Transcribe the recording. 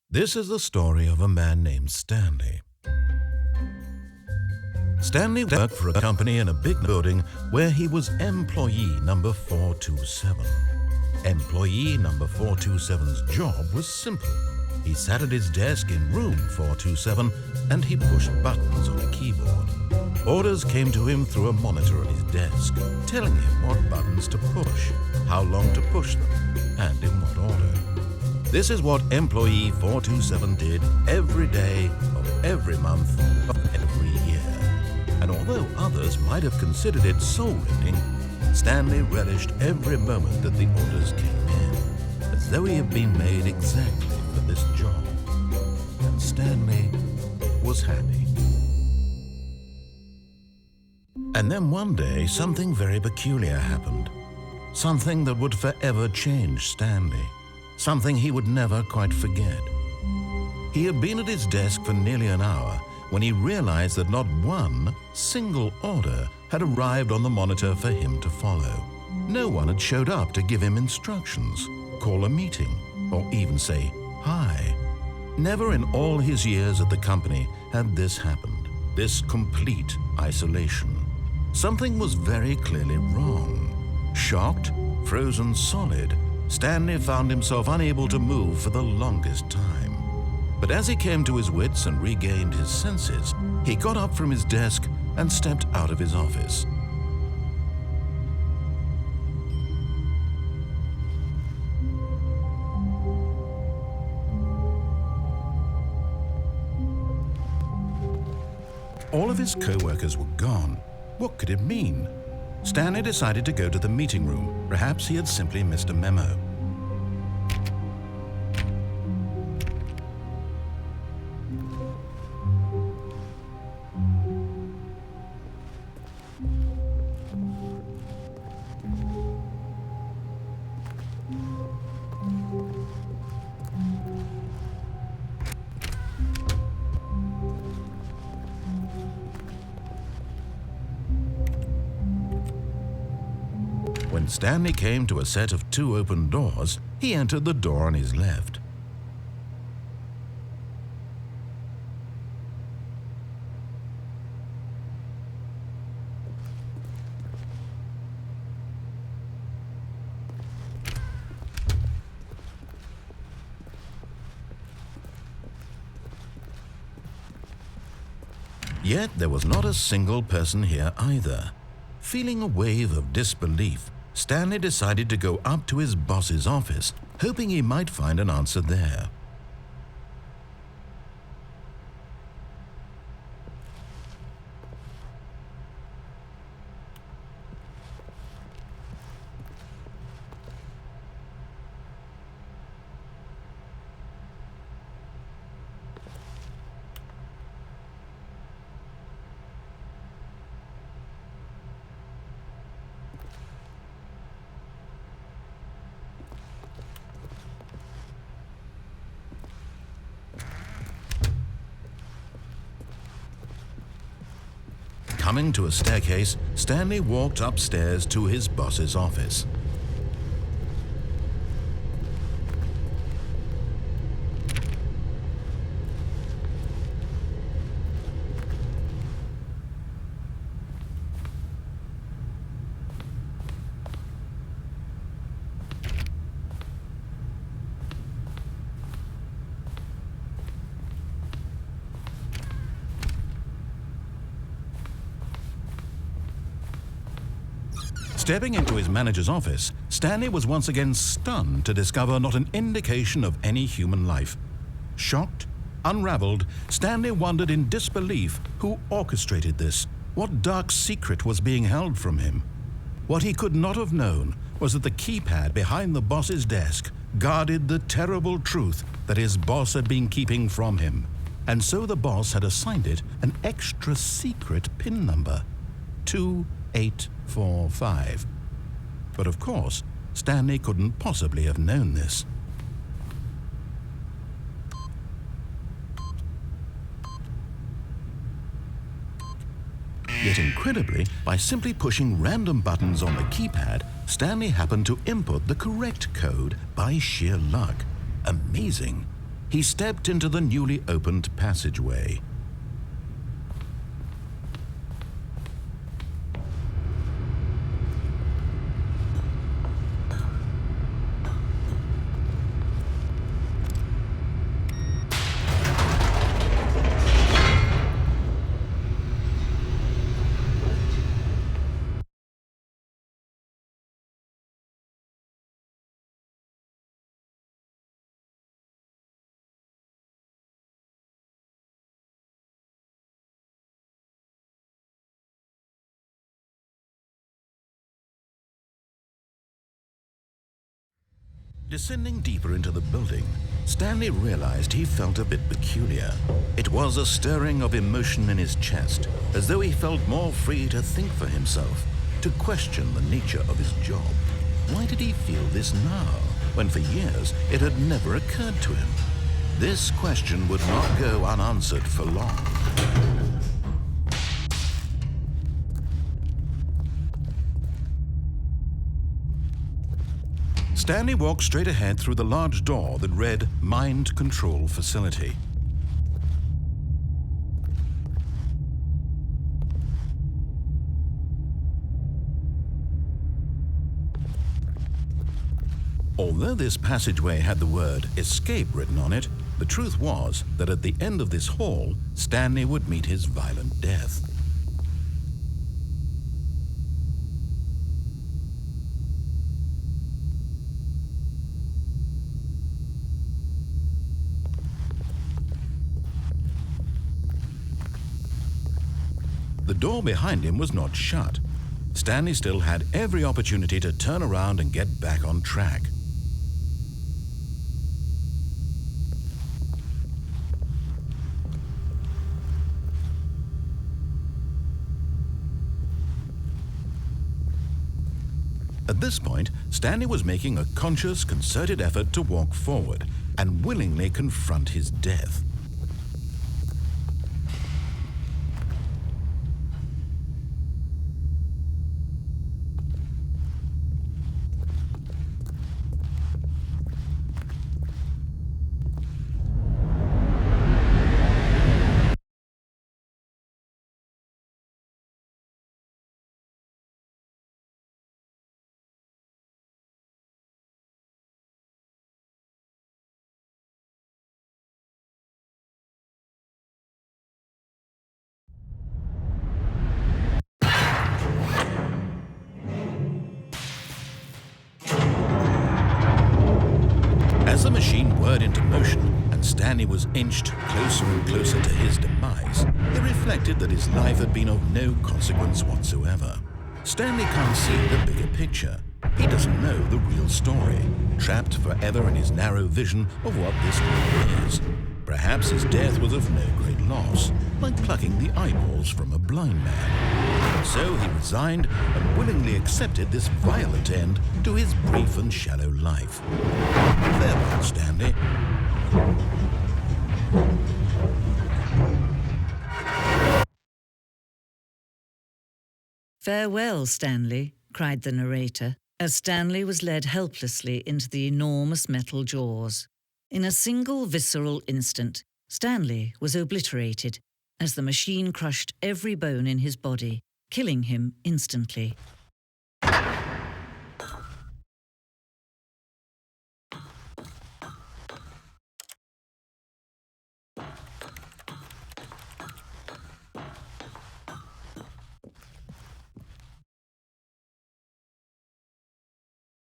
This is the story of a man named Stanley. Stanley worked for a company in a big building where he was employee number 427. Employee number 427's job was simple. He sat at his desk in room 427 and he pushed buttons on a keyboard. Orders came to him through a monitor on his desk, telling him what buttons to push, how long to push them, and in what order. This is what employee 427 did every day of every month of every year. And although others might have considered it soul-lifting, Stanley relished every moment that the orders came in, as though he had been made exactly for this job. And Stanley was happy. And then one day, something very peculiar happened. Something that would forever change Stanley. Something he would never quite forget. He had been at his desk for nearly an hour when he realized that not one single order had arrived on the monitor for him to follow. No one had showed up to give him instructions, call a meeting, or even say hi. Never in all his years at the company had this happened, this complete isolation. Something was very clearly wrong. Shocked, frozen solid, Stanley found himself unable to move for the longest time. But as he came to his wits and regained his senses, he got up from his desk and stepped out of his office. All of his co-workers were gone. What could it mean? Stanley decided to go to the meeting room. Perhaps he had simply missed a memo. When Stanley came to a set of two open doors, he entered the door on his left. Yet there was not a single person here either. Feeling a wave of disbelief, Stanley decided to go up to his boss's office, hoping he might find an answer there. Coming to a staircase, Stanley walked upstairs to his boss's office. Stepping into his manager's office, Stanley was once again stunned to discover not an indication of any human life. Shocked, unraveled, Stanley wondered in disbelief who orchestrated this, what dark secret was being held from him. What he could not have known was that the keypad behind the boss's desk guarded the terrible truth that his boss had been keeping from him. And so the boss had assigned it an extra secret PIN number, 2845. But of course, Stanley couldn't possibly have known this. Yet incredibly, by simply pushing random buttons on the keypad, Stanley happened to input the correct code by sheer luck. Amazing. he stepped into the newly opened passageway. Descending deeper into the building, Stanley realized he felt a bit peculiar. It was a stirring of emotion in his chest, as though he felt more free to think for himself, to question the nature of his job. Why did he feel this now, when for years it had never occurred to him? This question would not go unanswered for long. Stanley walked straight ahead through the large door that read Mind Control Facility. Although this passageway had the word Escape written on it, the truth was that at the end of this hall, Stanley would meet his violent death. The door behind him was not shut. Stanley still had every opportunity to turn around and get back on track. At this point, Stanley was making a conscious, concerted effort to walk forward and willingly confront his death. As the machine whirred into motion and Stanley was inched closer and closer to his demise, he reflected that his life had been of no consequence whatsoever. Stanley can't see the bigger picture. He doesn't know the real story, trapped forever in his narrow vision of what this world is. Perhaps his death was of no great loss, like plucking the eyeballs from a blind man. So he resigned and willingly accepted this violent end to his brief and shallow life. Farewell, Stanley. "Farewell, Stanley," cried the narrator, as Stanley was led helplessly into the enormous metal jaws. In a single visceral instant, Stanley was obliterated as the machine crushed every bone in his body, killing him instantly.